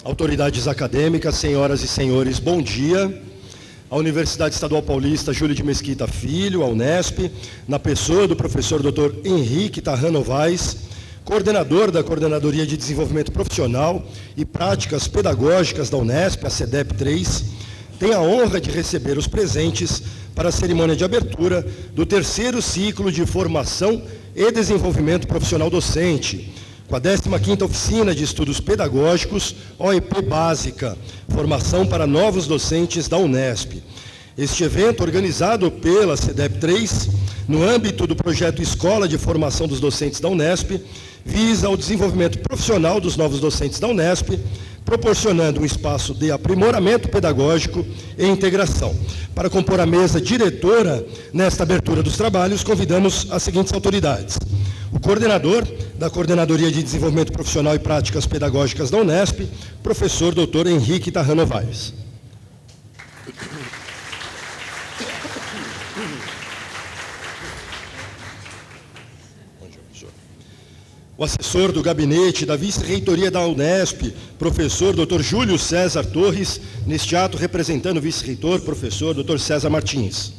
autoridades acadêmicas, senhoras e senhores, bom dia. A Universidade Estadual Paulista Júlio de Mesquita Filho, a Unesp, na pessoa do professor Dr. Henrique Tarran Novaes, coordenador da Coordenadoria de Desenvolvimento Profissional e Práticas Pedagógicas da Unesp, a CEDEP 3, tem a honra de receber os presentes para a cerimônia de abertura do terceiro ciclo de Formação e Desenvolvimento Profissional Docente, com a 15ª Oficina de Estudos Pedagógicos, OEP Básica, Formação para Novos Docentes da Unesp. Este evento, organizado pela CEDEP 3, no âmbito do projeto Escola de Formação dos Docentes da Unesp, visa o desenvolvimento profissional dos novos docentes da Unesp, proporcionando um espaço de aprimoramento pedagógico e integração. Para compor a mesa diretora nesta abertura dos trabalhos, convidamos as seguintes autoridades: o coordenador da Coordenadoria de Desenvolvimento Profissional e Práticas Pedagógicas da Unesp, professor Dr. Henrique Tarran Novaes. O assessor do gabinete da vice-reitoria da Unesp, professor Dr. Júlio César Torres, neste ato representando o vice-reitor, professor Dr. César Martins.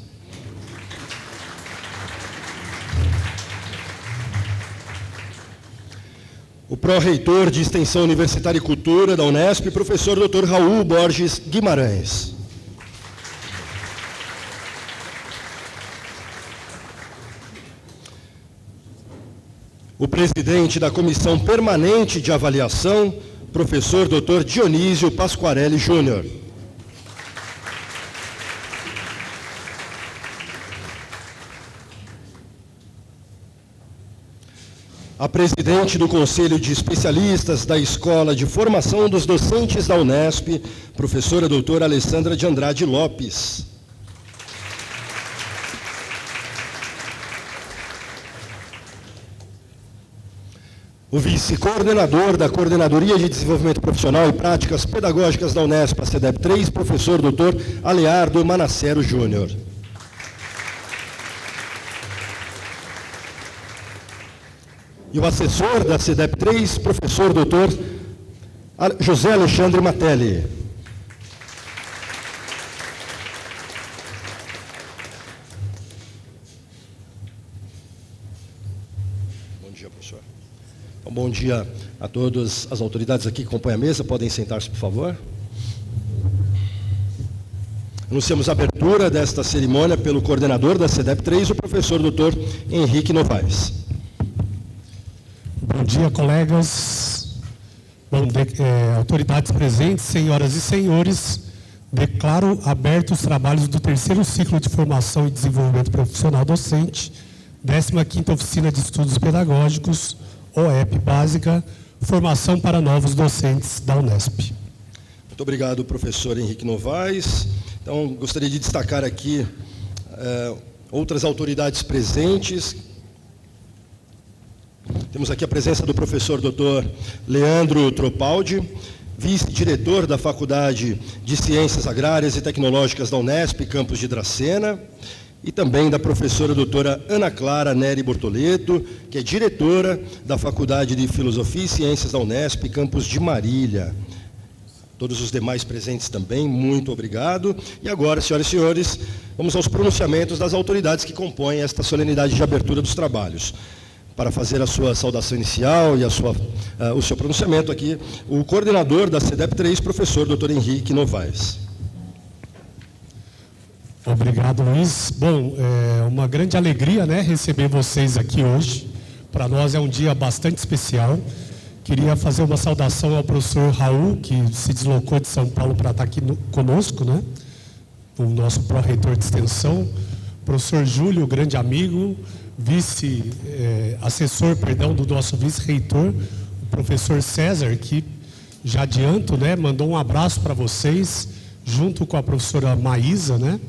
O pró-reitor de Extensão Universitária e Cultura da Unesp, professor Dr. Raul Borges Guimarães. O presidente da Comissão Permanente de Avaliação, professor Dr. Dionísio Pasquarelli Júnior. A presidente do Conselho de Especialistas da Escola de Formação dos Docentes da Unesp, professora doutora Alessandra de Andrade Lopes. O vice-coordenador da Coordenadoria de Desenvolvimento Profissional e Práticas Pedagógicas da Unesp, a CEDEP 3, professor Dr. Aleardo Manacero Júnior. E o assessor da CEDEP 3, professor Dr. José Alexandre Matelli. Bom dia, professor. Bom dia a todas as autoridades aqui que compõem a mesa. Podem sentar-se, por favor. Anunciamos a abertura desta cerimônia pelo coordenador da CEDEP 3, o professor Dr. Henrique Novaes. Bom dia, colegas. Autoridades presentes, senhoras e senhores, declaro abertos os trabalhos do terceiro ciclo de Formação e Desenvolvimento Profissional Docente, 15ª Oficina de Estudos Pedagógicos, OEP Básica, Formação para Novos Docentes da Unesp. Muito obrigado, professor Henrique Novaes. Então, gostaria de destacar aqui outras autoridades presentes. Temos aqui a presença do professor Dr. Leandro Tropaldi, vice-diretor da Faculdade de Ciências Agrárias e Tecnológicas da Unesp, campus de Dracena, e também da professora doutora Ana Clara Neri Bortoleto, que é diretora da Faculdade de Filosofia e Ciências da Unesp, campus de Marília. Todos os demais presentes também, muito obrigado. E agora, senhoras e senhores, vamos aos pronunciamentos das autoridades que compõem esta solenidade de abertura dos trabalhos. Para fazer a sua saudação inicial e o seu pronunciamento aqui, o coordenador da CEDEP 3, professor Dr. Henrique Novaes. Obrigado, Luiz. Bom, é uma grande alegria, né, receber vocês aqui hoje. Para nós é um dia bastante especial. Queria fazer uma saudação ao professor Raul, que se deslocou de São Paulo para estar aqui conosco, né? O nosso pró-reitor de extensão. Professor Júlio, grande amigo, assessor do nosso vice-reitor, o professor César, que já adianto, né, mandou um abraço para vocês, junto com a professora Maísa, né?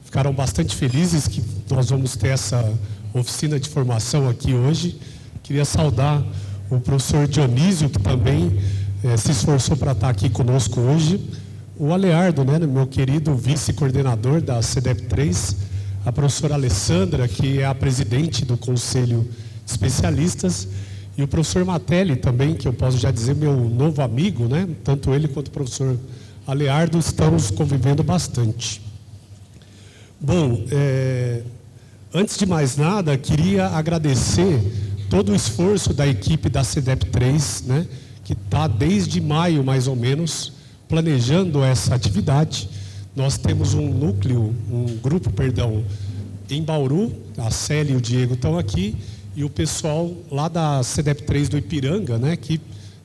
Ficaram bastante felizes que nós vamos ter essa oficina de formação aqui hoje. Queria saudar o professor Dionísio, que também se esforçou para estar aqui conosco hoje. O Aleardo, né, meu querido vice-coordenador da CEDEP 3, a professora Alessandra, que é a presidente do Conselho de Especialistas, E o professor Matelli também, que eu posso já dizer, meu novo amigo, né? Tanto ele quanto o professor Aleardo estamos convivendo bastante. Bom, antes de mais nada, queria agradecer todo o esforço da equipe da CEDEP 3, né? Que está desde maio, mais ou menos, planejando essa atividade. Nós temos um grupo, em Bauru, a Célia e o Diego estão aqui, e o pessoal lá da CEDEP 3 do Ipiranga, né, que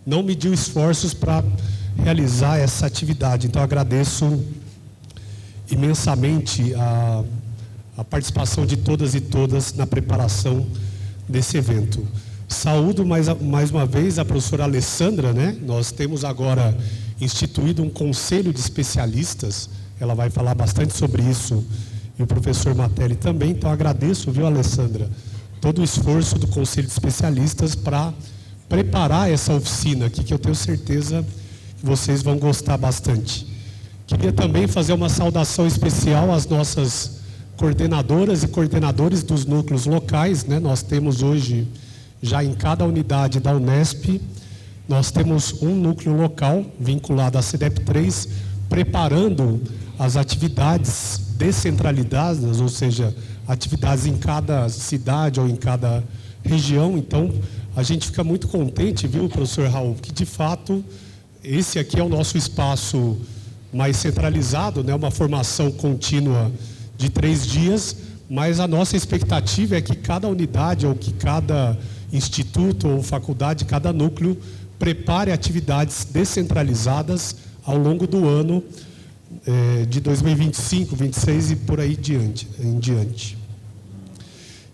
não mediu esforços para realizar essa atividade. Então, agradeço imensamente a participação de todas e todas na preparação desse evento. Saúdo mais uma vez a professora Alessandra, né? Nós temos agora instituído um conselho de especialistas, ela vai falar bastante sobre isso, e o professor Matelli também. Então, agradeço, viu, Alessandra, todo o esforço do conselho de especialistas para preparar essa oficina aqui, que eu tenho certeza que vocês vão gostar bastante. Queria também fazer uma saudação especial às nossas coordenadoras e coordenadores dos núcleos locais, né? Nós temos hoje, já em cada unidade da Unesp, nós temos um núcleo local vinculado à CEDEP 3, preparando as atividades descentralizadas, ou seja, atividades em cada cidade ou em cada região. Então, a gente fica muito contente, viu, professor Raul, que de fato esse aqui é o nosso espaço mais centralizado, né? Uma formação contínua de 3 dias, mas a nossa expectativa é que cada unidade ou que cada instituto ou faculdade, cada núcleo, prepare atividades descentralizadas ao longo do ano de 2025, 2026 e por aí em diante.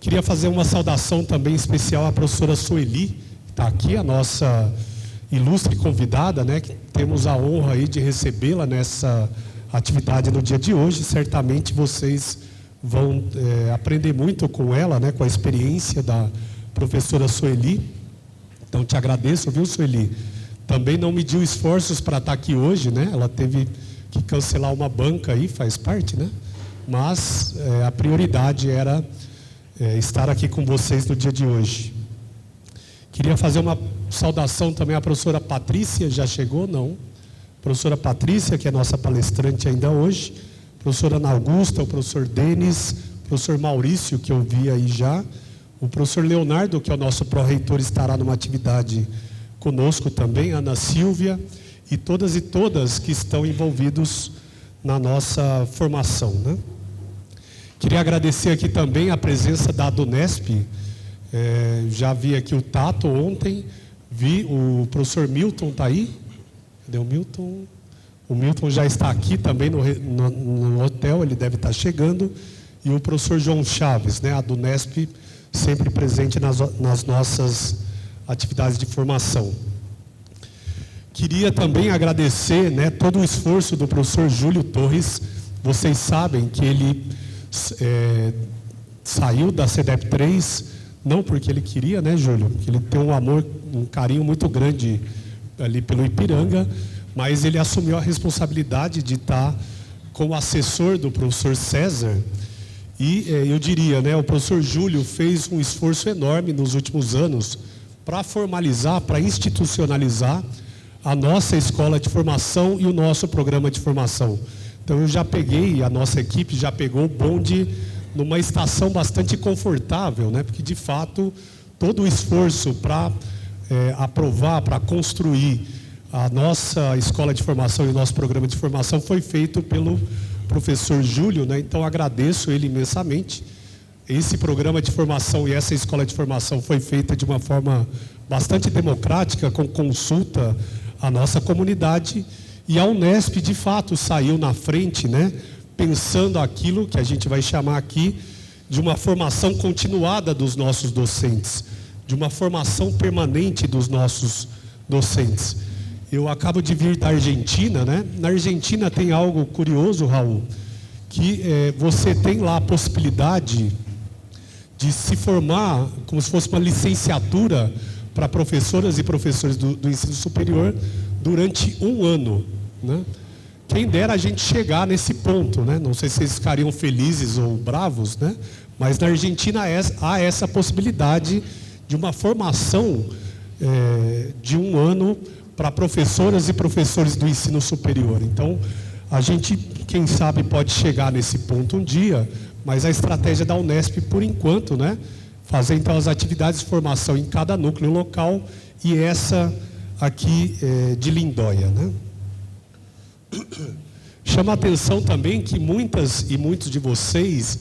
Queria fazer uma saudação também especial à professora Sueli, que está aqui, a nossa ilustre convidada, né, que temos a honra aí de recebê-la nessa atividade no dia de hoje. Certamente vocês vão aprender muito com ela, né, com a experiência da professora Sueli. Então, te agradeço, viu, Sueli? Também não mediu esforços para estar aqui hoje, né? Ela teve que cancelar uma banca aí, faz parte, né? Mas a prioridade era estar aqui com vocês no dia de hoje. Queria fazer uma saudação também à professora Patrícia, já chegou? Não. Professora Patrícia, que é nossa palestrante ainda hoje, professora Ana Augusta, o professor Denis, professor Maurício, que eu vi aí já, o professor Leonardo, que é o nosso pró-reitor, estará numa atividade conosco também, Ana Silvia, e todas que estão envolvidos na nossa formação, né? Queria agradecer aqui também a presença da Adunesp. Já vi aqui o Tato ontem, vi o professor Milton, está aí? Cadê o Milton? O Milton já está aqui também no hotel, ele deve estar chegando, e o professor João Chaves, né? A Adunesp sempre presente nas nossas atividades de formação. Queria também agradecer, né, todo o esforço do professor Júlio Torres. Vocês sabem que ele saiu da CEDEP 3, não porque ele queria, né, Júlio? Porque ele tem um amor, um carinho muito grande ali pelo Ipiranga, mas ele assumiu a responsabilidade de estar como assessor do professor César. E eu diria, né, o professor Júlio fez um esforço enorme nos últimos anos para formalizar, para institucionalizar a nossa escola de formação e o nosso programa de formação. Então, a nossa equipe já pegou o bonde numa estação bastante confortável, né? Porque, de fato, todo o esforço para aprovar, para construir a nossa escola de formação e o nosso programa de formação foi feito pelo professor Júlio, né? Então, agradeço ele imensamente. Esse programa de formação e essa escola de formação foi feita de uma forma bastante democrática, com consulta à nossa comunidade, e a Unesp, de fato, saiu na frente, né, pensando aquilo que a gente vai chamar aqui de uma formação continuada dos nossos docentes, de uma formação permanente dos nossos docentes. Eu acabo de vir da Argentina, né? Na Argentina tem algo curioso, Raul, que você tem lá a possibilidade de se formar como se fosse uma licenciatura para professoras e professores do ensino superior durante 1 ano, né? Quem dera a gente chegar nesse ponto, né? Não sei se vocês ficariam felizes ou bravos, né? Mas na Argentina há essa possibilidade de uma formação de um ano para professoras e professores do ensino superior. Então, a gente, quem sabe, pode chegar nesse ponto um dia, mas a estratégia da Unesp, por enquanto, né, fazer então as atividades de formação em cada núcleo local e essa aqui de Lindóia, né? Chama a atenção também que muitas e muitos de vocês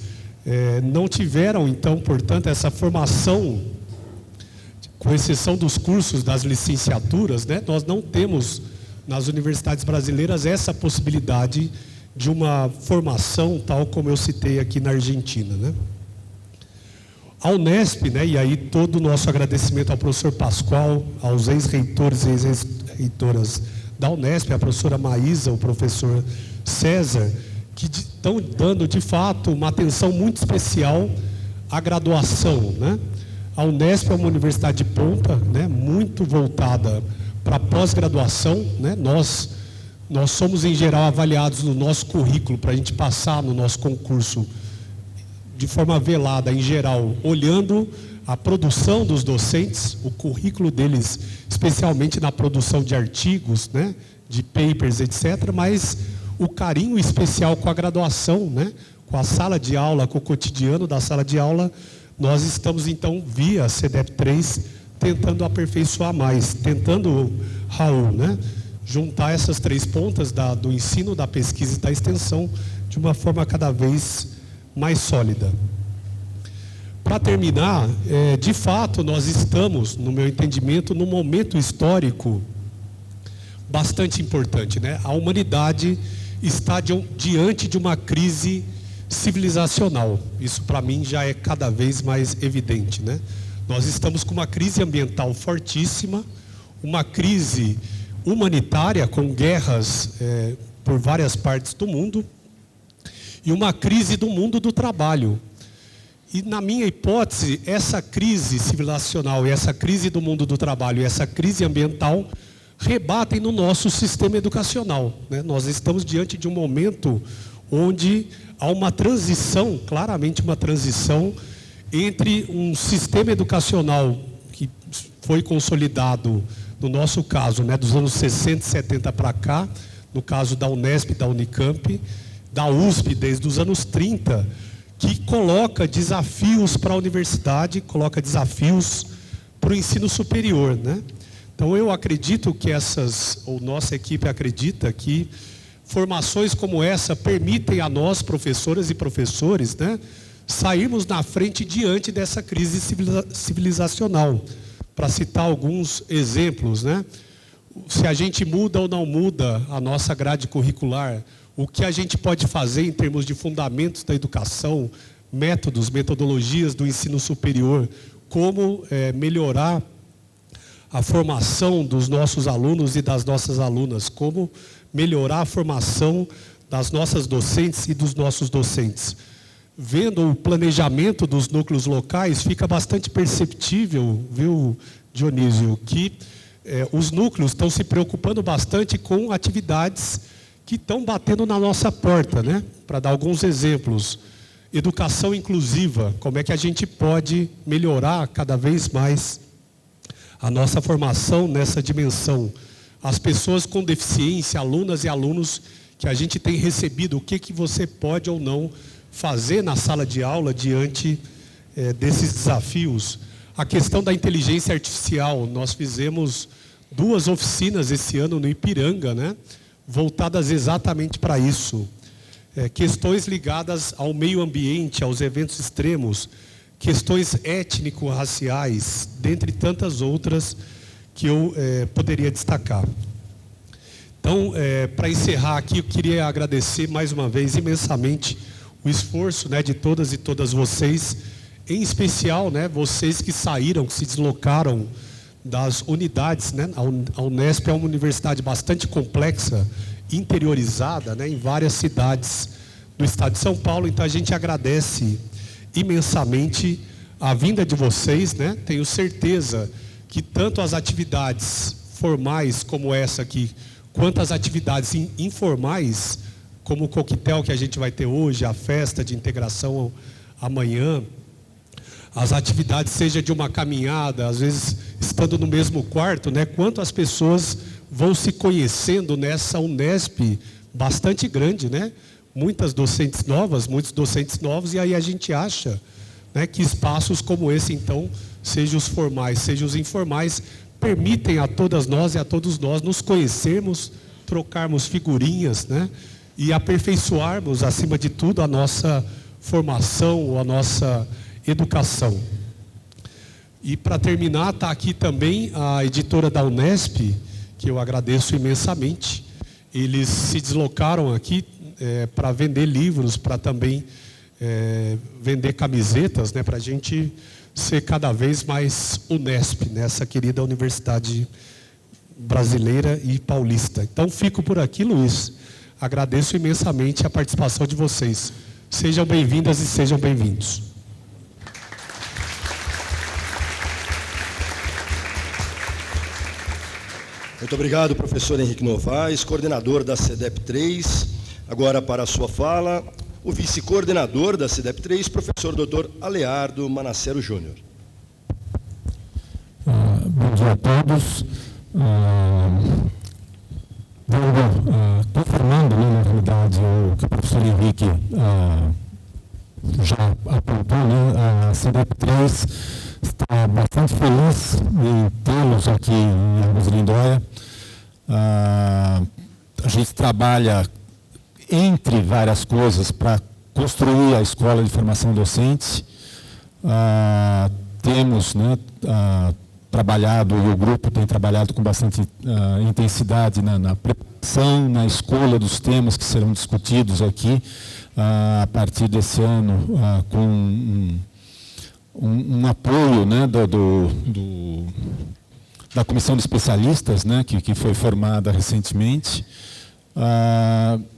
não tiveram, então, portanto, essa formação, com exceção dos cursos das licenciaturas, né? Nós não temos nas universidades brasileiras essa possibilidade de uma formação tal como eu citei aqui na Argentina, né? A Unesp, né, e aí todo o nosso agradecimento ao professor Pascoal, aos ex-reitores e ex-reitoras da Unesp, a professora Maísa, o professor César, que estão dando de fato uma atenção muito especial à graduação, né? A Unesp é uma universidade de ponta, né, muito voltada para pós-graduação, né? Nós somos em geral avaliados no nosso currículo para a gente passar no nosso concurso de forma velada, em geral, olhando a produção dos docentes, o currículo deles, especialmente na produção de artigos, né, de papers, etc., mas o carinho especial com a graduação, né, com a sala de aula, com o cotidiano da sala de aula, nós estamos, então, via CDEP 3, tentando aperfeiçoar mais, tentando, Raul, né, juntar essas três pontas do ensino, da pesquisa e da extensão de uma forma cada vez mais sólida. Para terminar, de fato, nós estamos, no meu entendimento, num momento histórico bastante importante, né? A humanidade está diante de uma crise civilizacional. Isso, para mim, já é cada vez mais evidente, né? Nós estamos com uma crise ambiental fortíssima, uma crise humanitária com guerras por várias partes do mundo, e uma crise do mundo do trabalho. E, na minha hipótese, essa crise civilizacional e essa crise do mundo do trabalho e essa crise ambiental rebatem no nosso sistema educacional, né? Nós estamos diante de um momento onde há uma transição, claramente uma transição, entre um sistema educacional que foi consolidado, no nosso caso, né, dos anos 60 e 70 para cá, no caso da Unesp, da Unicamp, da USP desde os anos 30, que coloca desafios para a universidade, coloca desafios para o ensino superior, né? Então eu acredito que nossa equipe acredita que formações como essa permitem a nós, professoras e professores, né, sairmos na frente diante dessa crise civilizacional. Para citar alguns exemplos, né? Se a gente muda ou não muda a nossa grade curricular, o que a gente pode fazer em termos de fundamentos da educação, métodos, metodologias do ensino superior, como melhorar a formação dos nossos alunos e das nossas alunas, como melhorar a formação das nossas docentes e dos nossos docentes. Vendo o planejamento dos núcleos locais, fica bastante perceptível, viu, Dionísio, que os núcleos estão se preocupando bastante com atividades que estão batendo na nossa porta, né? Para dar alguns exemplos. Educação inclusiva, como é que a gente pode melhorar cada vez mais a nossa formação nessa dimensão. As pessoas com deficiência, alunas e alunos que a gente tem recebido, o que você pode ou não fazer na sala de aula diante desses desafios. A questão da inteligência artificial, nós fizemos 2 oficinas esse ano no Ipiranga, né? Voltadas exatamente para isso. Questões ligadas ao meio ambiente, aos eventos extremos, questões étnico-raciais, dentre tantas outras que eu poderia destacar. Então, para encerrar aqui, eu queria agradecer mais uma vez imensamente o esforço, né, de todas e todas vocês, em especial, né, vocês que saíram, que se deslocaram das unidades, né? A Unesp é uma universidade bastante complexa, interiorizada, né, em várias cidades do estado de São Paulo, então a gente agradece imensamente a vinda de vocês, né? Tenho certeza que tanto as atividades formais como essa aqui, quanto as atividades informais, como o coquetel que a gente vai ter hoje, a festa de integração amanhã, as atividades, seja de uma caminhada, às vezes estando no mesmo quarto, né, quanto as pessoas vão se conhecendo nessa Unesp bastante grande, né? Muitas docentes novas, muitos docentes novos, e aí a gente acha, né, que espaços como esse, então, sejam os formais, sejam os informais, permitem a todas nós e a todos nós nos conhecermos, trocarmos figurinhas, né, e aperfeiçoarmos, acima de tudo, a nossa formação, a nossa educação. E para terminar, está aqui também a editora da Unesp, que eu agradeço imensamente. Eles se deslocaram aqui para vender livros, para também vender camisetas, né, para a gente ser cada vez mais Unesp, nessa querida universidade brasileira e paulista. Então, fico por aqui, Luiz. Agradeço imensamente a participação de vocês. Sejam bem-vindas e sejam bem-vindos. Muito obrigado, professor Henrique Novaes, coordenador da CEDEP 3. Agora, para a sua fala, o vice-coordenador da CEDEP 3, professor Dr. Aleardo Manassero Júnior. Bom dia a todos. Estou formando, né, na realidade, o que o professor Henrique já apontou, né, a CEDEP 3 está bastante feliz em tê-los aqui em Águas de Lindóia. A gente trabalha entre várias coisas para construir a escola de formação docente. Temos, né, trabalhado, e o grupo tem trabalhado com bastante intensidade na preparação, na escolha dos temas que serão discutidos aqui a partir desse ano, com um apoio, né, da comissão de especialistas, né, que foi formada recentemente.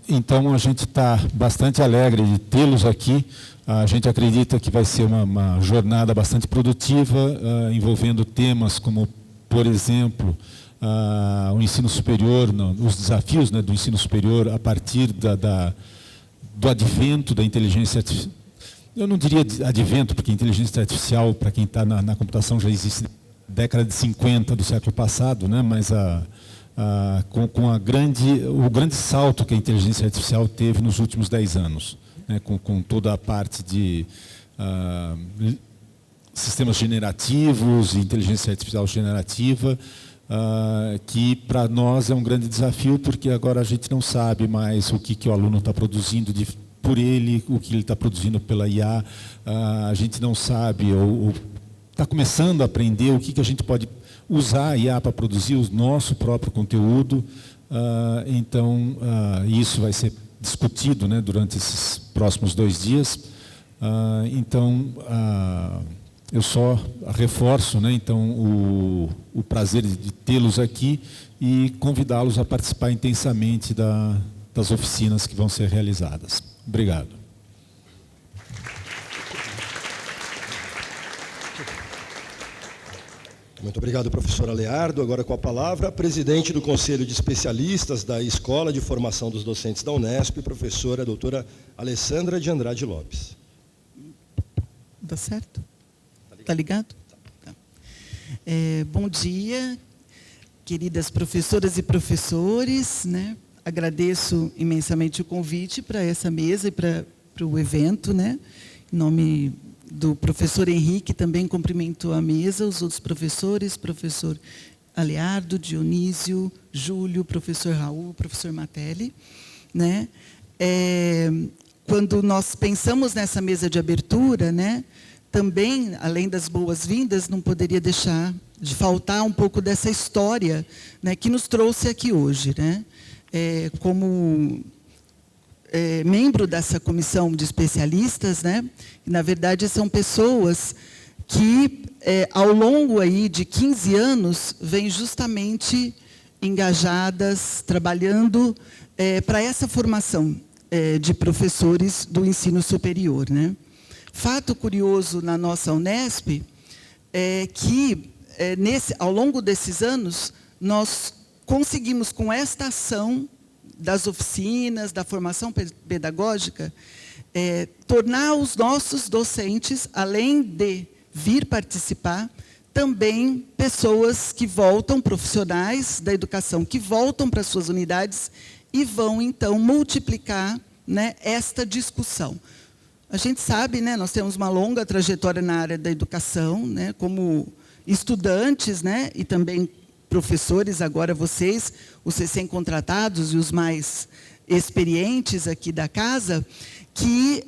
Então, a gente está bastante alegre de tê-los aqui. A gente acredita que vai ser uma jornada bastante produtiva, envolvendo temas como, por exemplo, o ensino superior, os desafios, né, do ensino superior a partir do advento da inteligência artificial. Eu não diria advento, porque inteligência artificial, para quem está na computação, já existe década de 50 do século passado, né? Mas com o grande salto que a inteligência artificial teve nos últimos 10 anos, né? Com toda a parte de sistemas generativos, inteligência artificial generativa, que para nós é um grande desafio, porque agora a gente não sabe mais o que o aluno está produzindo por ele, o que ele está produzindo pela IA, a gente não sabe, ou está começando a aprender o que a gente pode usar a IA para produzir o nosso próprio conteúdo. Então, isso vai ser discutido, né, durante esses próximos 2 dias. Então, eu só reforço, né, então, o prazer de tê-los aqui e convidá-los a participar intensamente das oficinas que vão ser realizadas. Obrigado. Muito obrigado, professor Aleardo. Agora com a palavra, a presidente do Conselho de Especialistas da Escola de Formação dos Docentes da Unesp, professora doutora Alessandra de Andrade Lopes. Tá certo? Tá ligado? Tá. Bom dia, queridas professoras e professores, né? Agradeço imensamente o convite para essa mesa e para o evento, né? Em nome do professor Henrique, também cumprimento a mesa, os outros professores, professor Aleardo, Dionísio, Júlio, professor Raul, professor Matelli, né? Quando nós pensamos nessa mesa de abertura, né, também, além das boas-vindas, não poderia deixar de faltar um pouco dessa história, né, que nos trouxe aqui hoje, né? Como membro dessa comissão de especialistas, né, na verdade são pessoas que ao longo aí de 15 anos vêm justamente engajadas, trabalhando para essa formação de professores do ensino superior, né? Fato curioso na nossa Unesp é que ao longo desses anos nós conseguimos, com esta ação das oficinas, da formação pedagógica, tornar os nossos docentes, além de vir participar, também pessoas que voltam, profissionais da educação, que voltam para suas unidades e vão, então, multiplicar, né, esta discussão. A gente sabe, né, nós temos uma longa trajetória na área da educação, né, como estudantes, né, e também professores, agora vocês, os recém-contratados e os mais experientes aqui da casa, que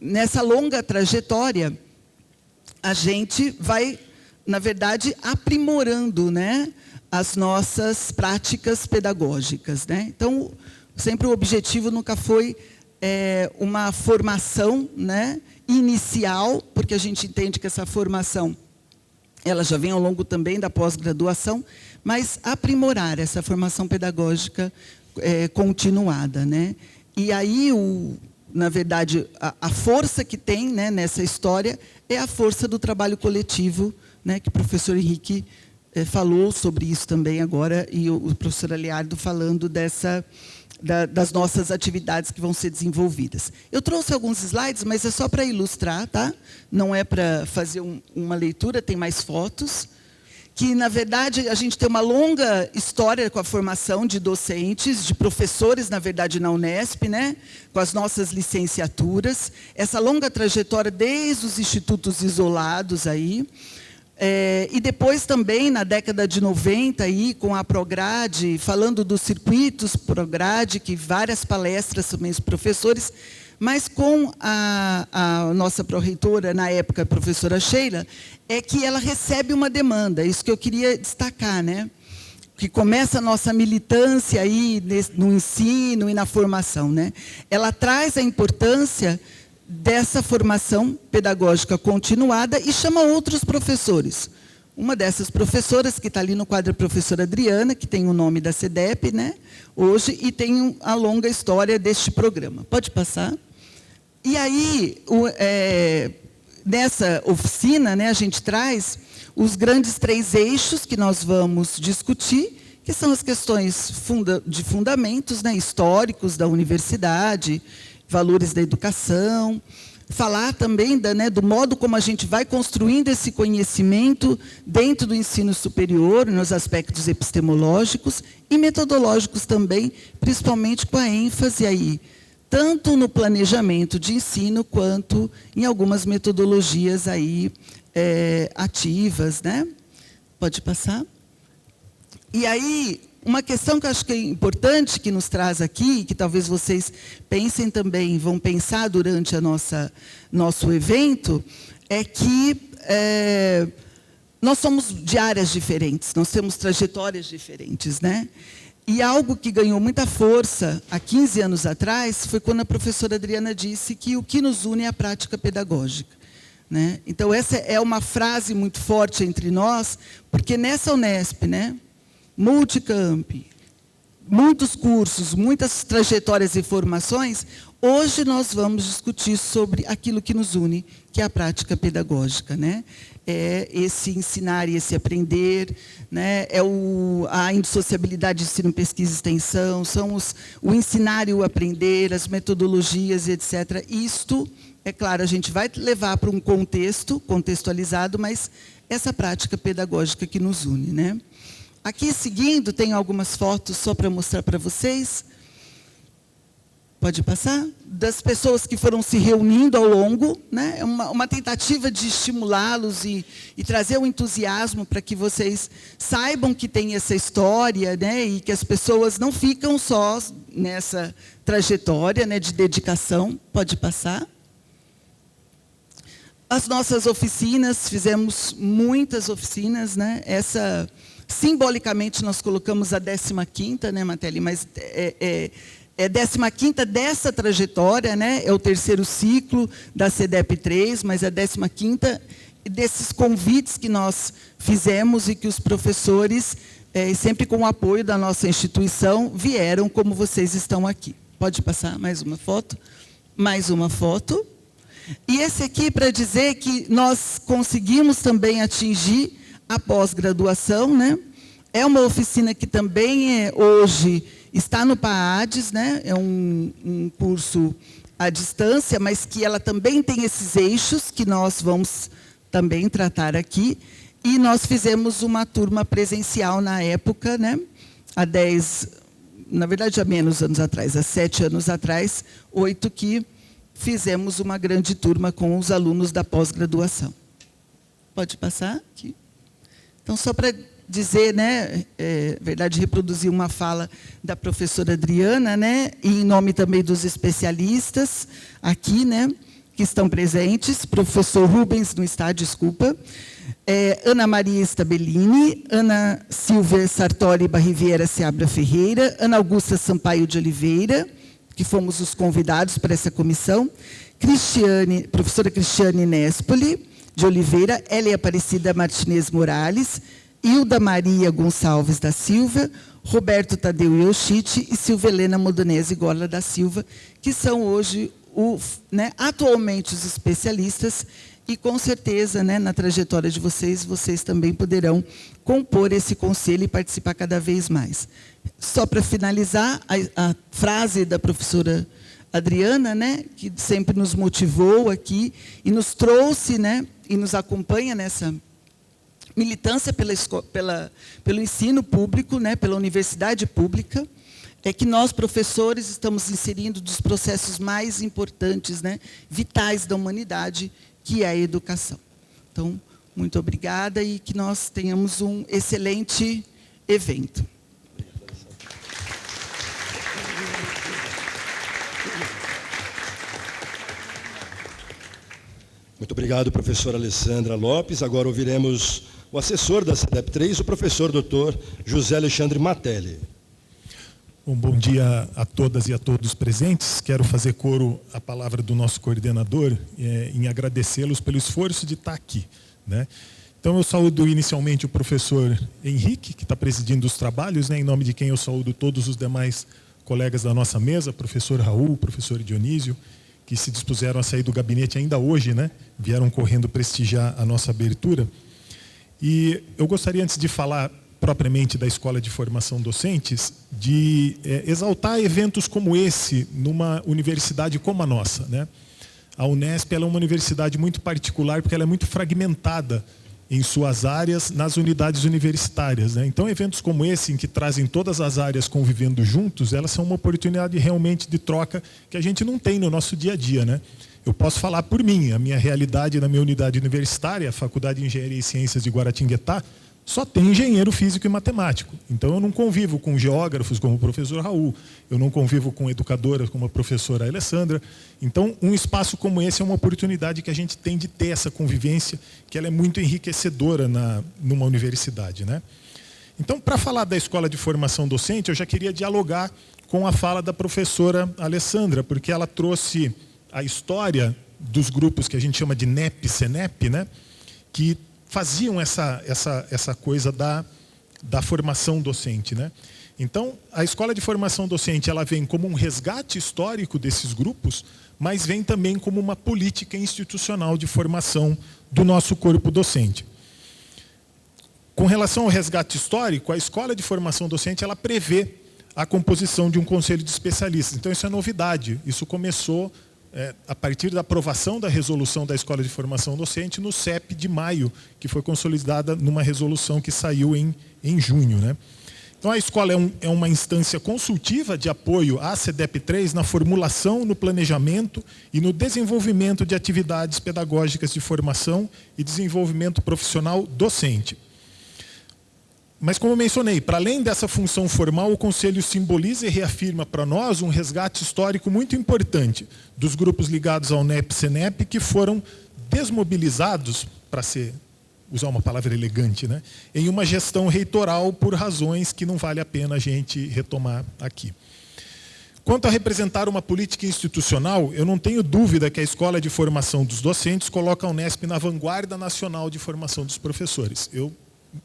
nessa longa trajetória a gente vai, na verdade, aprimorando, né, as nossas práticas pedagógicas, né? Então, sempre o objetivo nunca foi uma formação, né, inicial, porque a gente entende que essa formação ela já vem ao longo também da pós-graduação, mas aprimorar essa formação pedagógica continuada, né? E aí, na verdade, a força que tem, né, nessa história é a força do trabalho coletivo, né, que o professor Henrique falou sobre isso também agora, e o professor Aliardo falando das nossas atividades que vão ser desenvolvidas. Eu trouxe alguns slides, mas é só para ilustrar, tá? Não é para fazer uma leitura, tem mais fotos. Que, na verdade, a gente tem uma longa história com a formação de docentes, de professores, na verdade, na Unesp, né? Com as nossas licenciaturas. Essa longa trajetória desde os institutos isolados aí. E depois também, na década de 90, aí, com a Prograde, falando dos circuitos Prograde, que várias palestras também os professores, mas com a nossa pró-reitora, na época, a professora Sheila, é que ela recebe uma demanda, isso que eu queria destacar, né? Que começa a nossa militância aí no ensino e na formação, né? Ela traz a importância dessa formação pedagógica continuada e chama outros professores. Uma dessas professoras, que está ali no quadro, é a professora Adriana, que tem o nome da CEDEP, né, hoje, e tem a longa história deste programa. Pode passar. E aí, nessa oficina, né, a gente traz os grandes 3 eixos que nós vamos discutir, que são as questões de fundamentos, né, históricos da universidade, valores da educação, falar também do modo como a gente vai construindo esse conhecimento dentro do ensino superior, nos aspectos epistemológicos e metodológicos também, principalmente com a ênfase aí, tanto no planejamento de ensino, quanto em algumas metodologias aí, ativas, né? Pode passar. E aí, uma questão que eu acho que é importante, que nos traz aqui, que talvez vocês pensem também, vão pensar durante nosso evento, é que nós somos de áreas diferentes, nós temos trajetórias diferentes, né? E algo que ganhou muita força há 15 anos atrás foi quando a professora Adriana disse que o que nos une é a prática pedagógica, né? Então, essa é uma frase muito forte entre nós, porque nessa Unesp, né, Multicamp, muitos cursos, muitas trajetórias e formações, hoje nós vamos discutir sobre aquilo que nos une, que é a prática pedagógica, né? É esse ensinar e esse aprender, né? É a indissociabilidade de ensino, pesquisa e extensão, são o ensinar e o aprender, as metodologias, etc. Isto, é claro, a gente vai levar para um contextualizado, mas essa prática pedagógica que nos une, né? Aqui, seguindo, tem algumas fotos só para mostrar para vocês. Pode passar? Das pessoas que foram se reunindo ao longo, né? É uma tentativa de estimulá-los e trazer o entusiasmo para que vocês saibam que tem essa história, né? E que as pessoas não ficam só nessa trajetória, né, de dedicação. Pode passar? As nossas oficinas, fizemos muitas oficinas, né? Simbolicamente, nós colocamos a 15ª, né, Matelli? Mas é 15ª dessa trajetória, né? É o 3º ciclo da CEDEP 3, mas é 15ª desses convites que nós fizemos e que os professores, sempre com o apoio da nossa instituição, vieram como vocês estão aqui. Pode passar mais uma foto? Mais uma foto. E esse aqui para dizer que nós conseguimos também atingir a pós-graduação, né? É uma oficina que também hoje está no PAADES, né? É um curso à distância, mas que ela também tem esses eixos que nós vamos também tratar aqui. E nós fizemos uma turma presencial na época, né? Há 10, na verdade há menos anos atrás, há 7 anos atrás, 8, que fizemos uma grande turma com os alunos da pós-graduação. Pode passar aqui? Então, só para dizer, né, verdade, reproduzir uma fala da professora Adriana, né, e em nome também dos especialistas aqui, né, que estão presentes, professor Rubens, não está, desculpa, Ana Maria Stabellini, Ana Silvia Sartori Barriviera Seabra Ferreira, Ana Augusta Sampaio de Oliveira, que fomos os convidados para essa comissão, professora Cristiane Nespoli de Oliveira, Elia Aparecida Martinez Morales, Hilda Maria Gonçalves da Silva, Roberto Tadeu Yoshite e Silvia Helena Modonese Gorla da Silva, que são hoje, atualmente, os especialistas, e com certeza, né, na trajetória de vocês, vocês também poderão compor esse conselho e participar cada vez mais. Só para finalizar, a frase da professora Adriana, né, que sempre nos motivou aqui e nos trouxe, né, e nos acompanha nessa militância pelo ensino público, né, pela universidade pública, é que nós, professores, estamos inserindo dos processos mais importantes, né, vitais da humanidade, que é a educação. Então, muito obrigada e que nós tenhamos um excelente evento. Muito obrigado, professora Alessandra Lopes. Agora ouviremos o assessor da CEDEP 3, o professor doutor José Alexandre Matelli. Bom dia a todas e a todos presentes. Quero fazer coro à palavra do nosso coordenador em agradecê-los pelo esforço de estar aqui, né? Então, eu saúdo inicialmente o professor Henrique, que está presidindo os trabalhos, né, em nome de quem eu saúdo todos os demais colegas da nossa mesa, professor Raul, professor Dionísio, que se dispuseram a sair do gabinete ainda hoje, né, vieram correndo prestigiar a nossa abertura. E eu gostaria, antes de falar propriamente da Escola de Formação Docentes, de exaltar eventos como esse numa universidade como a nossa, né? A Unesp ela é uma universidade muito particular porque ela é muito fragmentada em suas áreas nas unidades universitárias, né? Então, eventos como esse, em que trazem todas as áreas convivendo juntos, elas são uma oportunidade realmente de troca que a gente não tem no nosso dia a dia, né? Eu posso falar por mim, a minha realidade na minha unidade universitária, a Faculdade de Engenharia e Ciências de Guaratinguetá, só tem engenheiro físico e matemático. Então, eu não convivo com geógrafos como o professor Raul, eu não convivo com educadoras como a professora Alessandra. Então, um espaço como esse é uma oportunidade que a gente tem de ter essa convivência, que ela é muito enriquecedora numa universidade, né? Então, para falar da Escola de Formação Docente, eu já queria dialogar com a fala da professora Alessandra, porque ela trouxe a história dos grupos que a gente chama de NEP, CENEP, né? Que faziam essa coisa da formação docente, né? Então, a Escola de Formação Docente ela vem como um resgate histórico desses grupos, mas vem também como uma política institucional de formação do nosso corpo docente. Com relação ao resgate histórico, a Escola de Formação Docente ela prevê a composição de um conselho de especialistas. Então, isso é novidade. Isso começou a partir da aprovação da resolução da Escola de Formação Docente no CEP de maio, que foi consolidada numa resolução que saiu em junho, né? Então, a escola é uma instância consultiva de apoio à CEDEP 3 na formulação, no planejamento e no desenvolvimento de atividades pedagógicas de formação e desenvolvimento profissional docente. Mas, como eu mencionei, para além dessa função formal, o Conselho simboliza e reafirma para nós um resgate histórico muito importante dos grupos ligados ao NEP-CENEP que foram desmobilizados, para usar uma palavra elegante, né, em uma gestão reitoral por razões que não vale a pena a gente retomar aqui. Quanto a representar uma política institucional, eu não tenho dúvida que a Escola de Formação dos Docentes coloca a Unesp na vanguarda nacional de formação dos professores.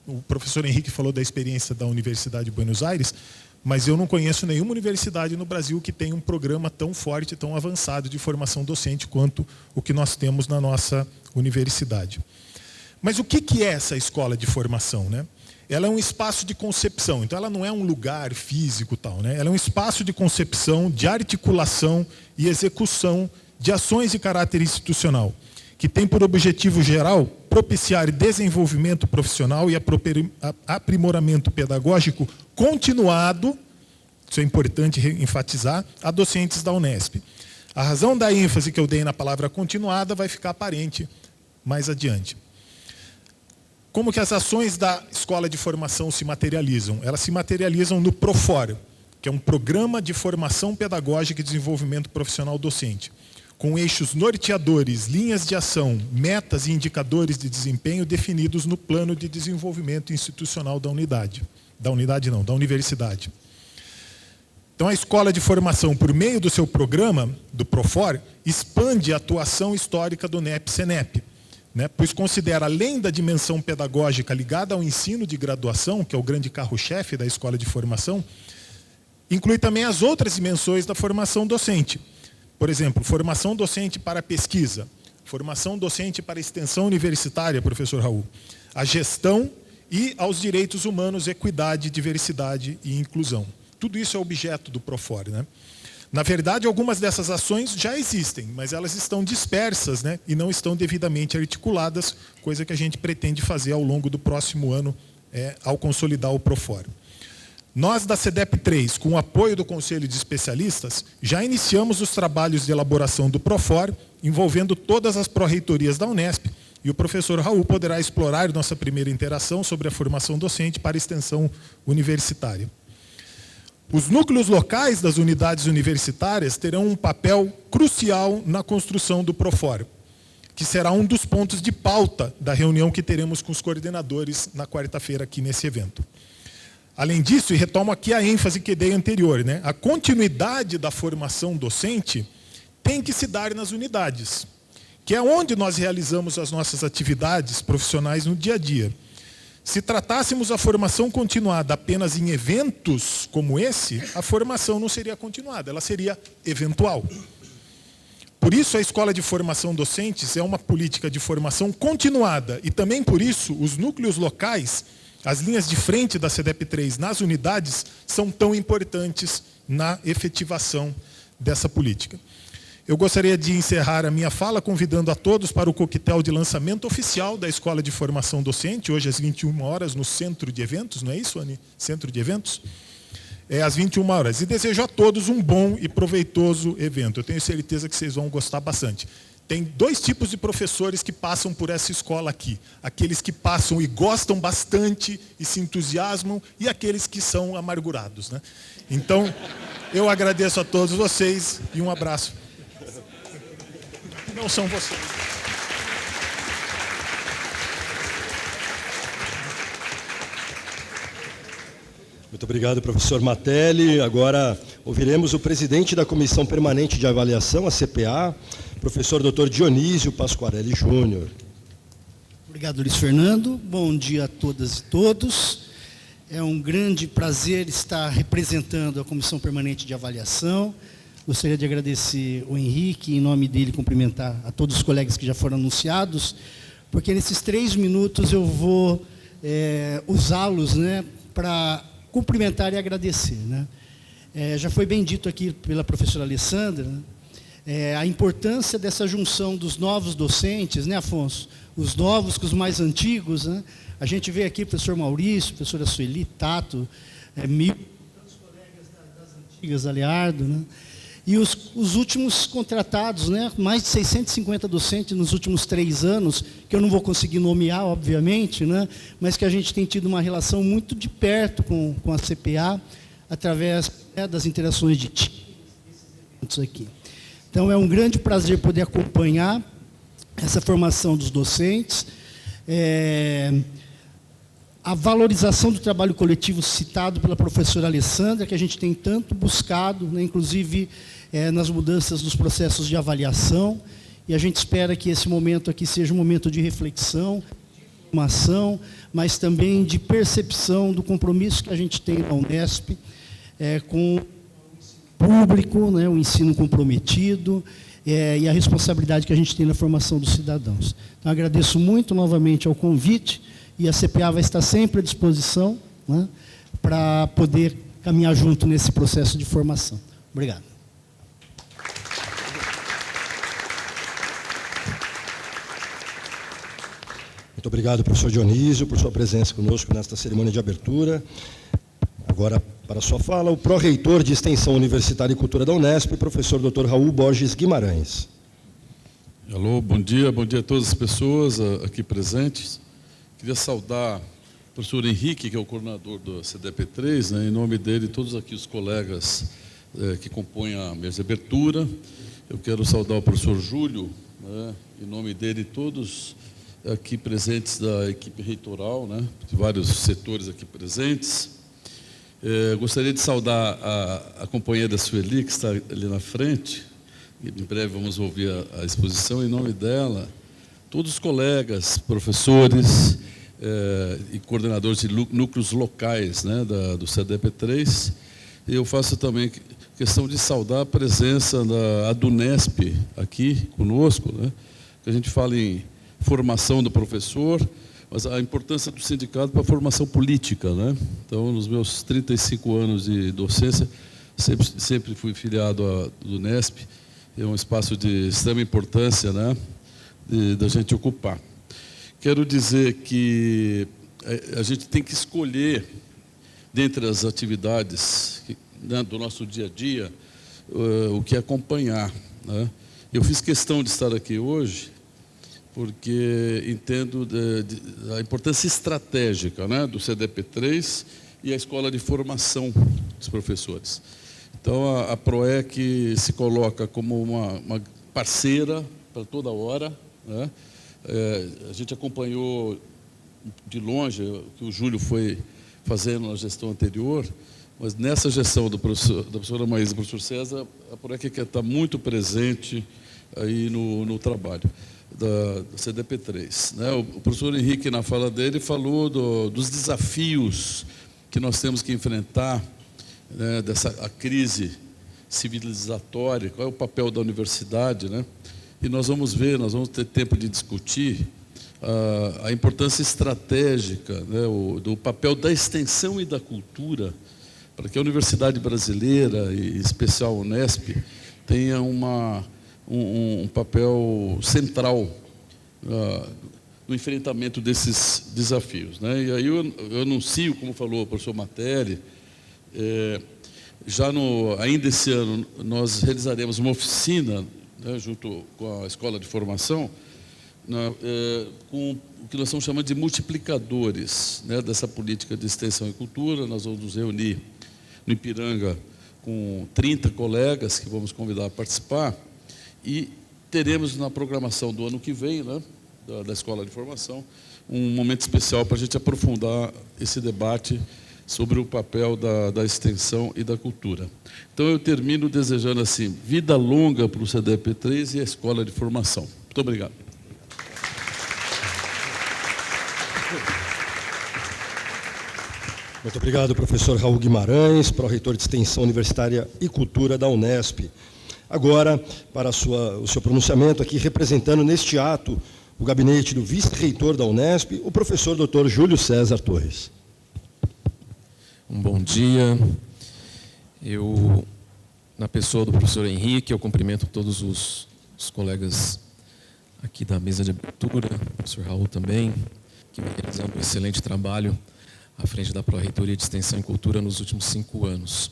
O professor Henrique falou da experiência da Universidade de Buenos Aires, mas eu não conheço nenhuma universidade no Brasil que tenha um programa tão forte, tão avançado de formação docente quanto o que nós temos na nossa universidade. Mas o que é essa escola de formação, né? Ela é um espaço de concepção, então ela não é um lugar físico tal, né? Ela é um espaço de concepção, de articulação e execução de ações de caráter institucional, que tem por objetivo geral propiciar desenvolvimento profissional e aprimoramento pedagógico continuado, isso é importante enfatizar, a docentes da Unesp. A razão da ênfase que eu dei na palavra continuada vai ficar aparente mais adiante. Como que as ações da Escola de Formação se materializam? Elas se materializam no PROFOR, que é um Programa de Formação Pedagógica e Desenvolvimento Profissional Docente, com eixos norteadores, linhas de ação, metas e indicadores de desempenho definidos no Plano de Desenvolvimento Institucional da unidade. Da universidade. Então, a Escola de Formação, por meio do seu programa, do PROFOR, expande a atuação histórica do NEP-CENEP, né, pois considera, além da dimensão pedagógica ligada ao ensino de graduação, que é o grande carro-chefe da Escola de Formação, inclui também as outras dimensões da formação docente. Por exemplo, formação docente para pesquisa, formação docente para extensão universitária, professor Raul, a gestão e aos direitos humanos, equidade, diversidade e inclusão. Tudo isso é objeto do PROFOR, né? Na verdade, algumas dessas ações já existem, mas elas estão dispersas, né, e não estão devidamente articuladas, coisa que a gente pretende fazer ao longo do próximo ano, ao consolidar o PROFOR. Nós, da CEDEP 3, com o apoio do Conselho de Especialistas, já iniciamos os trabalhos de elaboração do PROFOR, envolvendo todas as pró-reitorias da Unesp, e o professor Raul poderá explorar nossa primeira interação sobre a formação docente para a extensão universitária. Os núcleos locais das unidades universitárias terão um papel crucial na construção do PROFOR, que será um dos pontos de pauta da reunião que teremos com os coordenadores na quarta-feira aqui nesse evento. Além disso, e retomo aqui a ênfase que dei anterior, né, a continuidade da formação docente tem que se dar nas unidades, que é onde nós realizamos as nossas atividades profissionais no dia a dia. Se tratássemos a formação continuada apenas em eventos como esse, a formação não seria continuada, ela seria eventual. Por isso, a Escola de Formação Docentes é uma política de formação continuada e também por isso os núcleos locais, as linhas de frente da CEDEP 3 nas unidades, são tão importantes na efetivação dessa política. Eu gostaria de encerrar a minha fala convidando a todos para o coquetel de lançamento oficial da Escola de Formação Docente, hoje às 21 horas, no Centro de Eventos, não é isso, Anny? Centro de Eventos? Às 21 horas. E desejo a todos um bom e proveitoso evento. Eu tenho certeza que vocês vão gostar bastante. Tem dois tipos de professores que passam por essa escola aqui. Aqueles que passam e gostam bastante e se entusiasmam, e aqueles que são amargurados, né? Então, eu agradeço a todos vocês e um abraço. Não são vocês. Muito obrigado, professor Matelli. Agora ouviremos o presidente da Comissão Permanente de Avaliação, a CPA, professor Dr. Dionísio Pasquarelli Júnior. Obrigado, Luiz Fernando. Bom dia a todas e todos. É um grande prazer estar representando a Comissão Permanente de Avaliação. Gostaria de agradecer o Henrique, em nome dele, cumprimentar a todos os colegas que já foram anunciados, porque nesses 3 minutos eu vou usá-los, né, para cumprimentar e agradecer, né? Já foi bem dito aqui pela professora Alessandra, né, a importância dessa junção dos novos docentes, né, Afonso? Os novos com os mais antigos, né? A gente vê aqui o professor Maurício, a professora Sueli, Tato, tantos colegas das antigas, Aleardo, né? E os últimos contratados, né, mais de 650 docentes nos últimos 3 anos, que eu não vou conseguir nomear, obviamente, né, mas que a gente tem tido uma relação muito de perto com a CPA, através das interações de time, desses eventos aqui. Então, é um grande prazer poder acompanhar essa formação dos docentes, a valorização do trabalho coletivo citado pela professora Alessandra, que a gente tem tanto buscado, né, inclusive nas mudanças dos processos de avaliação, e a gente espera que esse momento aqui seja um momento de reflexão, de formação, mas também de percepção do compromisso que a gente tem na Unesp com o ensino público, né, o ensino comprometido, e a responsabilidade que a gente tem na formação dos cidadãos. Então, agradeço muito novamente ao convite, e a CPA vai estar sempre à disposição, né, para poder caminhar junto nesse processo de formação. Obrigado. Muito obrigado, professor Dionísio, por sua presença conosco nesta cerimônia de abertura. Agora, para a sua fala, o pró-reitor de Extensão Universitária e Cultura da Unesp, professor Dr. Raul Borges Guimarães. Alô, bom dia a todas as pessoas aqui presentes. Queria saudar o professor Henrique, que é o coordenador do CDP3, né, em nome dele, todos aqui os colegas que compõem a mesa de abertura. Eu quero saudar o professor Júlio, né, em nome dele, todos aqui presentes da equipe reitoral, né, de vários setores aqui presentes. Gostaria de saudar a companheira Sueli, que está ali na frente. Em breve vamos ouvir a exposição. Em nome dela, todos os colegas, professores e coordenadores de núcleos locais, né, do CDP3. Eu faço também questão de saudar a presença da Adunesp aqui conosco, né, que a gente fala em formação do professor, mas a importância do sindicato para a formação política, né? Então, nos meus 35 anos de docência, sempre fui filiado do Unesp. É um espaço de extrema importância, né, da gente ocupar. Quero dizer que a gente tem que escolher, dentre as atividades né, do nosso dia a dia, o que acompanhar, né? Eu fiz questão de estar aqui hoje, porque entendo a importância estratégica, né, do CDP3 e a escola de formação dos professores. Então, a PROEC se coloca como uma parceira para toda hora, né? A gente acompanhou de longe o que o Júlio foi fazendo na gestão anterior, mas nessa gestão da professora Maísa e do professor César, a PROEC quer estar muito presente aí no trabalho da CDP3. Né? O professor Henrique, na fala dele, falou dos desafios que nós temos que enfrentar, né, a crise civilizatória, qual é o papel da universidade, né? E nós vamos ter tempo de discutir a importância estratégica, né, do papel da extensão e da cultura, para que a universidade brasileira, e em especial a Unesp, tenha um papel central no enfrentamento desses desafios, né? E aí eu anuncio, como falou o professor Matelli, ainda esse ano nós realizaremos uma oficina, né, junto com a Escola de Formação, com o que nós estamos chamando de multiplicadores, né, dessa política de extensão e cultura. Nós vamos nos reunir no Ipiranga com 30 colegas que vamos convidar a participar e teremos na programação do ano que vem, né, da Escola de Formação, um momento especial para a gente aprofundar esse debate sobre o papel da extensão e da cultura. Então, eu termino desejando assim, vida longa para o CDP3 e a Escola de Formação. Muito obrigado. Muito obrigado, professor Raul Guimarães, pró-reitor de Extensão Universitária e Cultura da Unesp. Agora, para o seu pronunciamento aqui, representando neste ato o gabinete do vice-reitor da Unesp, o professor Dr. Júlio César Torres. Um bom dia. Eu, na pessoa do professor Henrique, eu cumprimento todos os colegas aqui da mesa de abertura, o professor Raul também, que vem realizando um excelente trabalho à frente da Pró-Reitoria de Extensão e Cultura nos últimos 5 anos.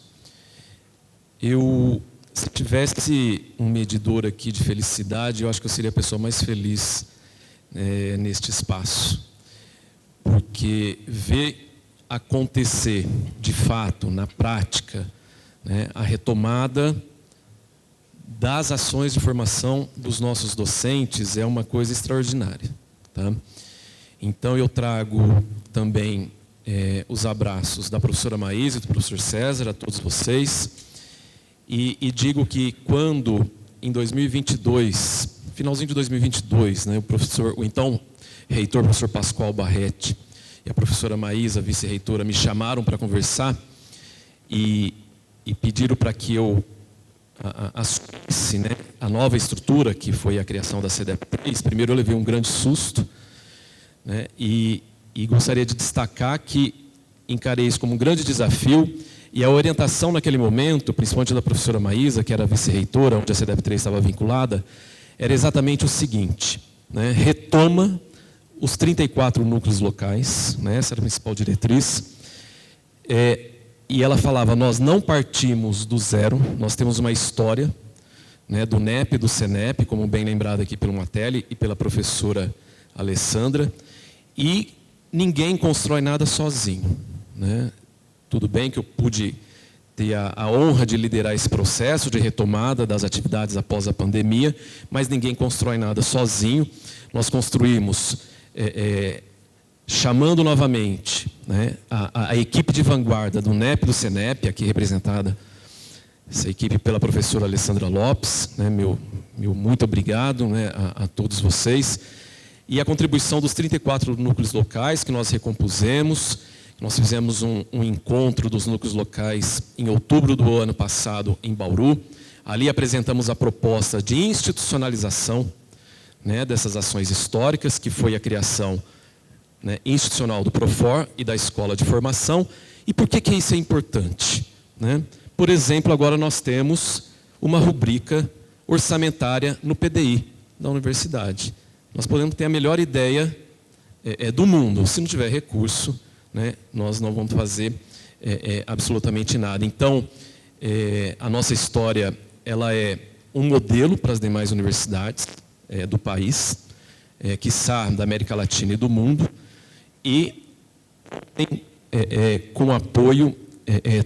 Se tivesse um medidor aqui de felicidade, eu acho que eu seria a pessoa mais feliz neste espaço, porque ver acontecer, de fato, na prática, né, a retomada das ações de formação dos nossos docentes é uma coisa extraordinária. Tá? Então, eu trago também os abraços da professora Maísa e do professor César a todos vocês, e digo que quando, em 2022, finalzinho de 2022, né, o então reitor, professor Pascoal Barretti, e a professora Maísa, vice-reitora, me chamaram para conversar e pediram para que eu assumisse, né, a nova estrutura, que foi a criação da CDP3. Primeiro eu levei um grande susto, né, e gostaria de destacar que encarei isso como um grande desafio, e a orientação naquele momento, principalmente da professora Maísa, que era vice-reitora, onde a CDP3 estava vinculada, era exatamente o seguinte, né, retoma os 34 núcleos locais, né? Essa era a principal diretriz. E ela falava, nós não partimos do zero, nós temos uma história, né, do NEP e do CENEP, como bem lembrado aqui pelo Matelli e pela professora Alessandra, e ninguém constrói nada sozinho, né? Tudo bem que eu pude ter a honra de liderar esse processo de retomada das atividades após a pandemia, mas ninguém constrói nada sozinho. Nós construímos, chamando novamente, né, a equipe de vanguarda do NEP e do CENEP, aqui representada, essa equipe pela professora Alessandra Lopes, né, meu muito obrigado, né, a todos vocês, e a contribuição dos 34 núcleos locais que nós recompusemos. Nós fizemos um encontro dos núcleos locais em outubro do ano passado em Bauru. Ali apresentamos a proposta de institucionalização, né, dessas ações históricas, que foi a criação, né, institucional do Profor e da Escola de Formação. E por que isso é importante, né? Por exemplo, agora nós temos uma rubrica orçamentária no PDI da universidade. Nós podemos ter a melhor ideia do mundo. Se não tiver recurso, né, nós não vamos fazer absolutamente nada. Então, a nossa história, ela é um modelo para as demais universidades do país, quiçá da América Latina e do mundo, e com apoio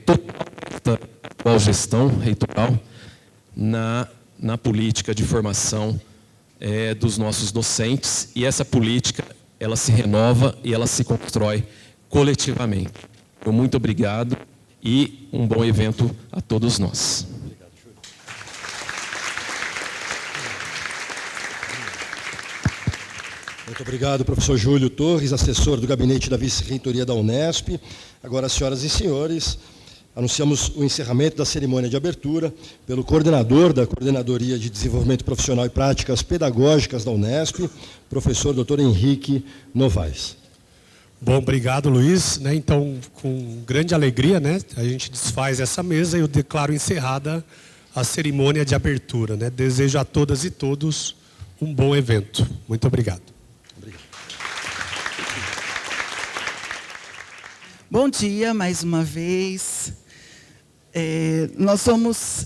total da gestão reitoral na política de formação dos nossos docentes, e essa política, ela se renova e ela se constrói coletivamente. Então, muito obrigado e um bom evento a todos nós. Muito obrigado, professor Júlio Torres, assessor do gabinete da vice-reitoria da Unesp. Agora, senhoras e senhores, anunciamos o encerramento da cerimônia de abertura pelo coordenador da Coordenadoria de Desenvolvimento Profissional e Práticas Pedagógicas da Unesp, professor Dr. Henrique Novaes. Bom, obrigado, Luiz. Então, com grande alegria, né, a gente desfaz essa mesa e eu declaro encerrada a cerimônia de abertura, né? Desejo a todas e todos um bom evento. Muito obrigado. Bom dia, mais uma vez. Nós vamos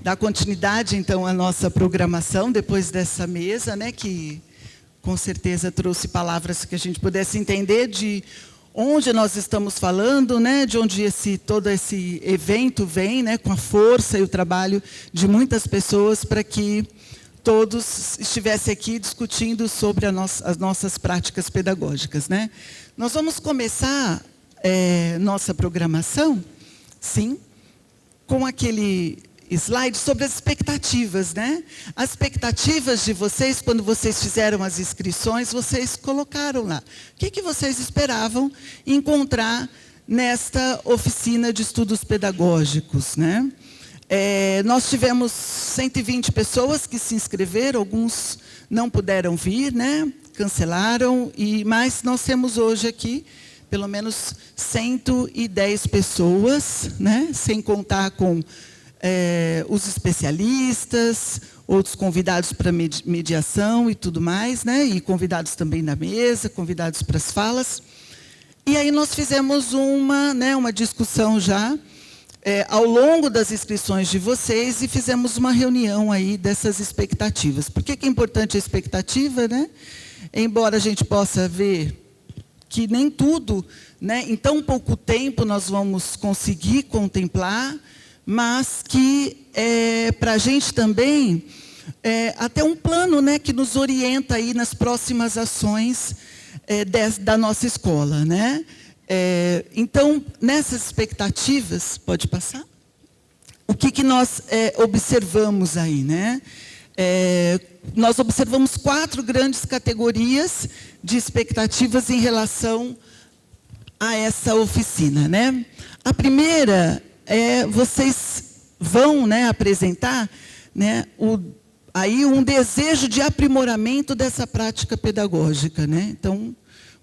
dar continuidade, então, à nossa programação, depois dessa mesa, né, que com certeza trouxe palavras que a gente pudesse entender de onde nós estamos falando, né, de onde todo esse evento vem, né, com a força e o trabalho de muitas pessoas para que todos estivessem aqui discutindo sobre as nossas práticas pedagógicas, né? Nós vamos começar nossa programação, sim, com aquele slide sobre as expectativas, né? As expectativas de vocês, quando vocês fizeram as inscrições, vocês colocaram lá. O que vocês esperavam encontrar nesta oficina de estudos pedagógicos, né? Nós tivemos 120 pessoas que se inscreveram, alguns não puderam vir, né? Cancelaram, mas nós temos hoje aqui pelo menos 110 pessoas, né? Sem contar com os especialistas, outros convidados para mediação e tudo mais, né? E convidados também na mesa, convidados para as falas. E aí nós fizemos uma discussão já ao longo das inscrições de vocês e fizemos uma reunião aí dessas expectativas. Por que é importante a expectativa, né? Embora a gente possa ver que nem tudo, né, em tão pouco tempo nós vamos conseguir contemplar, mas que para a gente também até um plano, né, que nos orienta aí nas próximas ações da nossa escola, né? Então, nessas expectativas, pode passar? O que nós observamos aí, né? Nós observamos 4 grandes categorias de expectativas em relação a essa oficina, né? A primeira vocês vão, né, apresentar, né, aí um desejo de aprimoramento dessa prática pedagógica, né? Então,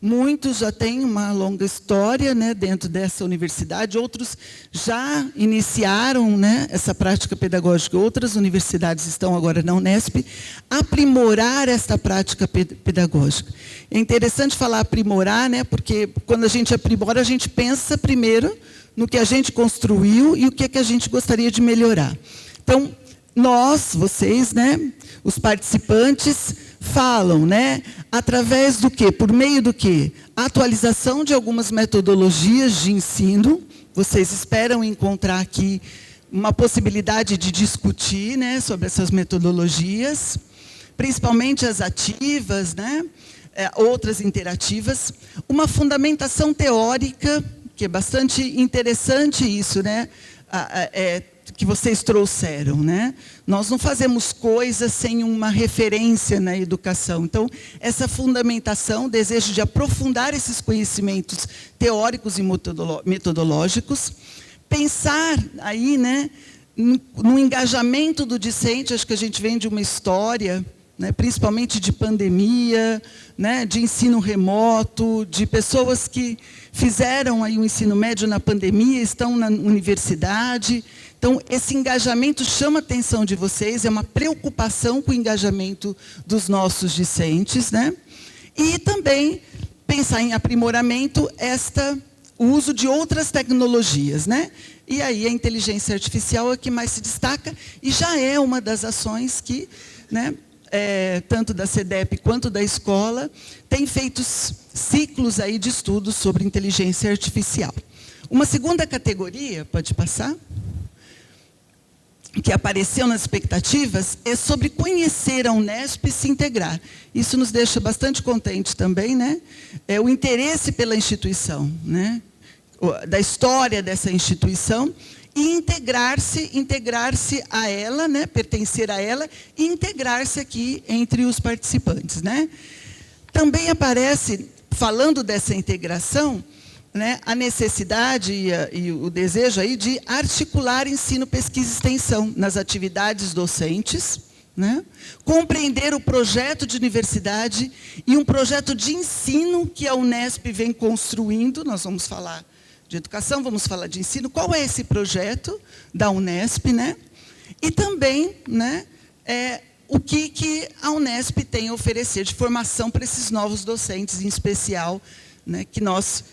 Muitos já têm uma longa história, né, dentro dessa universidade, outros já iniciaram, né, essa prática pedagógica, outras universidades estão agora na Unesp, aprimorar esta prática pedagógica. É interessante falar aprimorar, né, porque quando a gente aprimora, a gente pensa primeiro no que a gente construiu e o que é que a gente gostaria de melhorar. Então, nós, vocês, né, os participantes, falam, né, através do quê? Por meio do quê? Atualização de algumas metodologias de ensino. Vocês esperam encontrar aqui uma possibilidade de discutir, né, sobre essas metodologias, principalmente as ativas, né, outras interativas. Uma fundamentação teórica, que é bastante interessante isso, né, que vocês trouxeram, né? Nós não fazemos coisas sem uma referência na educação. Então, essa fundamentação, desejo de aprofundar esses conhecimentos teóricos e metodológicos, pensar aí, né, no engajamento do discente. Acho que a gente vem de uma história, né, principalmente de pandemia, né, de ensino remoto, de pessoas que fizeram aí o ensino médio na pandemia, estão na universidade. Então, esse engajamento chama a atenção de vocês, é uma preocupação com o engajamento dos nossos discentes, né? E também pensar em aprimoramento, o uso de outras tecnologias, né? E aí a inteligência artificial é que mais se destaca e já é uma das ações que, né, tanto da CEDEP quanto da escola, tem feito ciclos aí de estudos sobre inteligência artificial. Uma segunda categoria, pode passar? Que apareceu nas expectativas, é sobre conhecer a Unesp e se integrar. Isso nos deixa bastante contentes também, né? O interesse pela instituição, né? Da história dessa instituição, e integrar-se a ela, né? Pertencer a ela, e integrar-se aqui entre os participantes, né? Também aparece, falando dessa integração, né, a necessidade e o desejo aí de articular ensino, pesquisa e extensão nas atividades docentes, né, compreender o projeto de universidade e um projeto de ensino que a Unesp vem construindo. Nós vamos falar de educação, vamos falar de ensino. Qual é esse projeto da Unesp, né? E também, né, o que a Unesp tem a oferecer de formação para esses novos docentes, em especial, né, que nós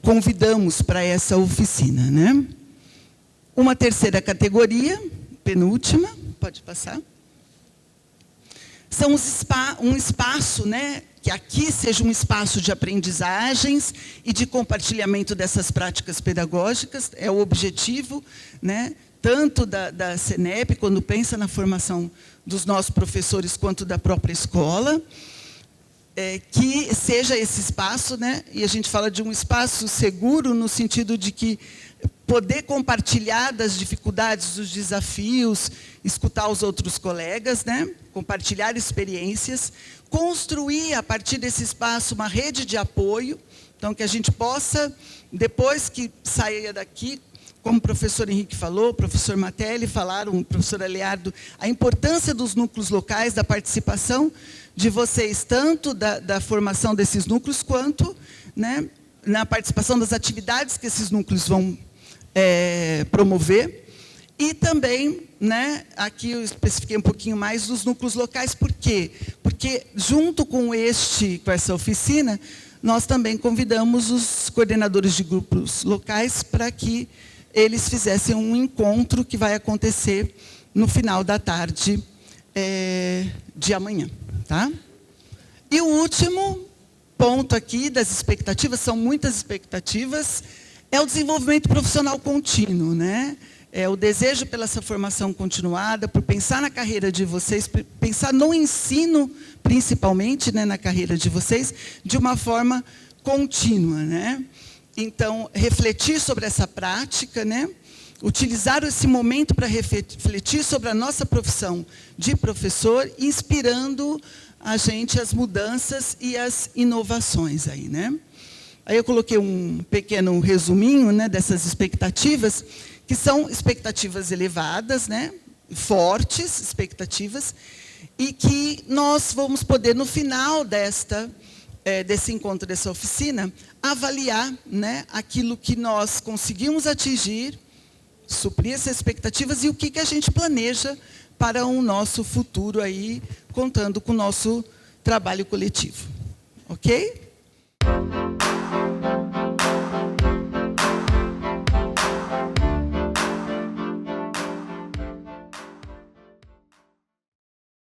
convidamos para essa oficina, né? Uma terceira categoria, penúltima, pode passar. São um espaço, né, que aqui seja um espaço de aprendizagens e de compartilhamento dessas práticas pedagógicas, é o objetivo, né, tanto da CENEP, quando pensa na formação dos nossos professores, quanto da própria escola. Que seja esse espaço, né? E a gente fala de um espaço seguro no sentido de que poder compartilhar das dificuldades, dos desafios, escutar os outros colegas, né? Compartilhar experiências, construir a partir desse espaço uma rede de apoio, então que a gente possa, depois que saia daqui, como o professor Henrique falou, o professor Matelli falaram, o professor Aleardo, a importância dos núcleos locais, da participação de vocês, tanto da formação desses núcleos, quanto, né, na participação das atividades que esses núcleos vão promover. E também, né, aqui eu especifiquei um pouquinho mais dos núcleos locais. Por quê? Porque, junto com essa oficina, nós também convidamos os coordenadores de grupos locais para que eles fizessem um encontro que vai acontecer no final da tarde de amanhã. Tá? E o último ponto aqui das expectativas, são muitas expectativas, é o desenvolvimento profissional contínuo, né? É o desejo pela essa formação continuada, por pensar na carreira de vocês, pensar no ensino, principalmente, né, na carreira de vocês, de uma forma contínua, né? Então, refletir sobre essa prática, né? Utilizar esse momento para refletir sobre a nossa profissão de professor, inspirando a gente as mudanças e as inovações aí, né? Aí eu coloquei um pequeno resuminho, né, dessas expectativas, que são expectativas elevadas, né, fortes expectativas, e que nós vamos poder, no final desta desse encontro, dessa oficina, avaliar, né, aquilo que nós conseguimos atingir, suprir essas expectativas e o que a gente planeja para o nosso futuro aí, contando com o nosso trabalho coletivo. Ok?